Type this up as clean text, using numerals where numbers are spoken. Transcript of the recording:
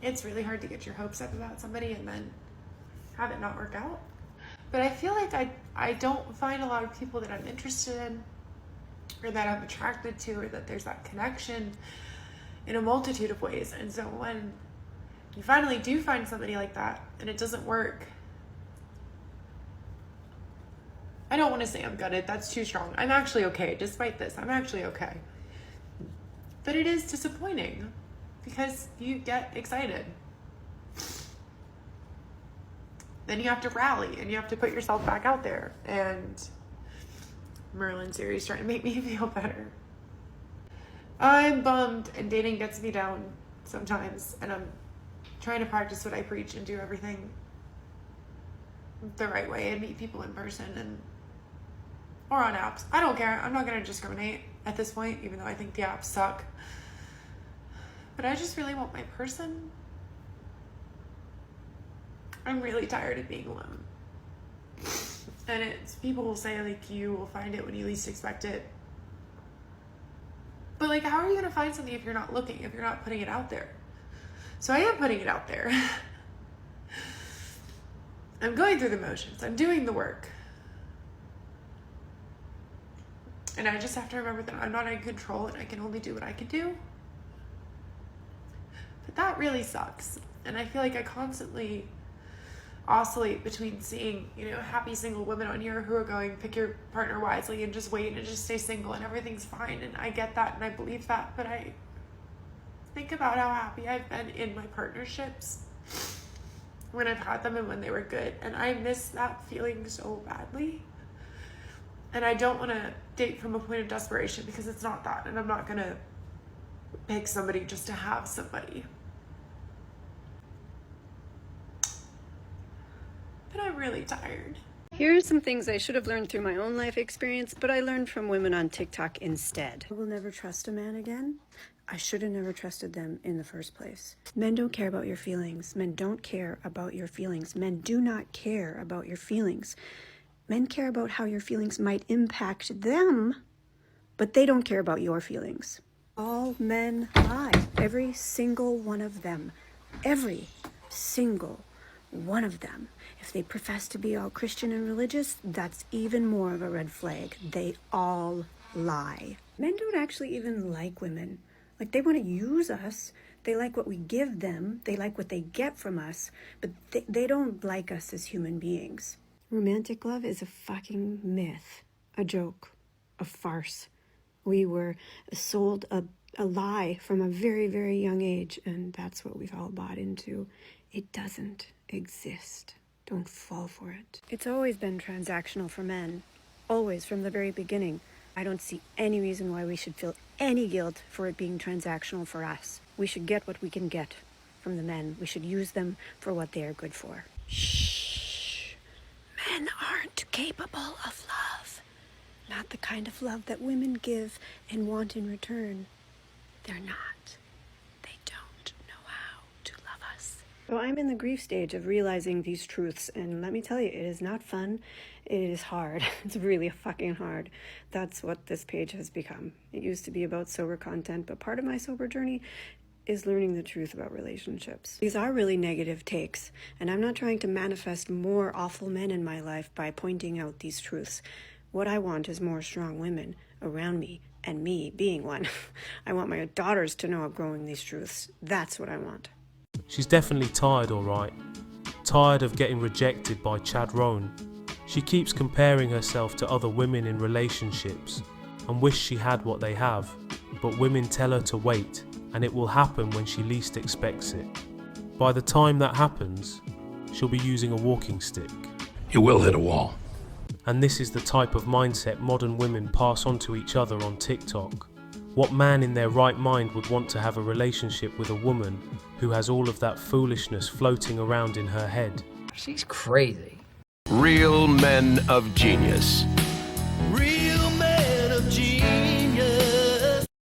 it's really hard to get your hopes up about somebody and then have it not work out. But I feel like I don't find a lot of people that I'm interested in or that I'm attracted to, or that there's that connection in a multitude of ways. And so when you finally do find somebody like that and it doesn't work, I don't want to say I'm gutted. That's too strong. I'm actually okay. Despite this, I'm actually okay. But it is disappointing because you get excited. Then you have to rally and you have to put yourself back out there. And Merlin series trying to make me feel better. I'm bummed and dating gets me down sometimes. And I'm trying to practice what I preach and do everything the right way and meet people in person or on apps. I don't care. I'm not going to discriminate at this point, even though I think the apps suck. But I just really want my person. I'm really tired of being alone. And it's, people will say, like, you will find it when you least expect it. But, like, how are you going to find something if you're not looking, if you're not putting it out there? So I am putting it out there. I'm going through the motions. I'm doing the work. And I just have to remember that I'm not in control and I can only do what I can do. But that really sucks. And I feel like I constantly oscillate between seeing, happy single women on here who are going, pick your partner wisely and just wait and just stay single and everything's fine. And I get that and I believe that, but I think about how happy I've been in my partnerships when I've had them and when they were good. And I miss that feeling so badly. And I don't want to date from a point of desperation because it's not that. And I'm not going to pick somebody just to have somebody. But I'm really tired. Here are some things I should have learned through my own life experience, but I learned from women on TikTok instead. I will never trust a man again. I should have never trusted them in the first place. Men don't care about your feelings. Men don't care about your feelings. Men do not care about your feelings. Men care about how your feelings might impact them, but they don't care about your feelings. All men lie. Every single one of them. Every single one of them. If they profess to be all Christian and religious, that's even more of a red flag. They all lie. Men don't actually even like women. Like, they want to use us. They like what we give them. They like what they get from us. But they don't like us as human beings. Romantic love is a fucking myth. A joke. A farce. We were sold a lie from a very, very young age, and that's what we've all bought into. It doesn't exist. Don't fall for it. It's always been transactional for men. Always, from the very beginning. I don't see any reason why we should feel any guilt for it being transactional for us. We should get what we can get from the men. We should use them for what they are good for. Shh. Men aren't capable of love. Not the kind of love that women give and want in return. They're not. They don't know how to love us. So I'm in the grief stage of realizing these truths, and let me tell you, it is not fun. It is hard. It's really fucking hard. That's what this page has become. It used to be about sober content, but part of my sober journey is learning the truth about relationships. These are really negative takes, and I'm not trying to manifest more awful men in my life by pointing out these truths. What I want is more strong women around me, and me being one. I want my daughters to know outgrowing these truths. That's what I want. She's definitely tired, alright. Tired of getting rejected by Chad Rohn. She keeps comparing herself to other women in relationships and wish she had what they have, but women tell her to wait, and it will happen when she least expects it. By the time that happens, she'll be using a walking stick. You will hit a wall. And this is the type of mindset modern women pass on to each other on TikTok. What man in their right mind would want to have a relationship with a woman who has all of that foolishness floating around in her head? She's crazy. Real men of genius.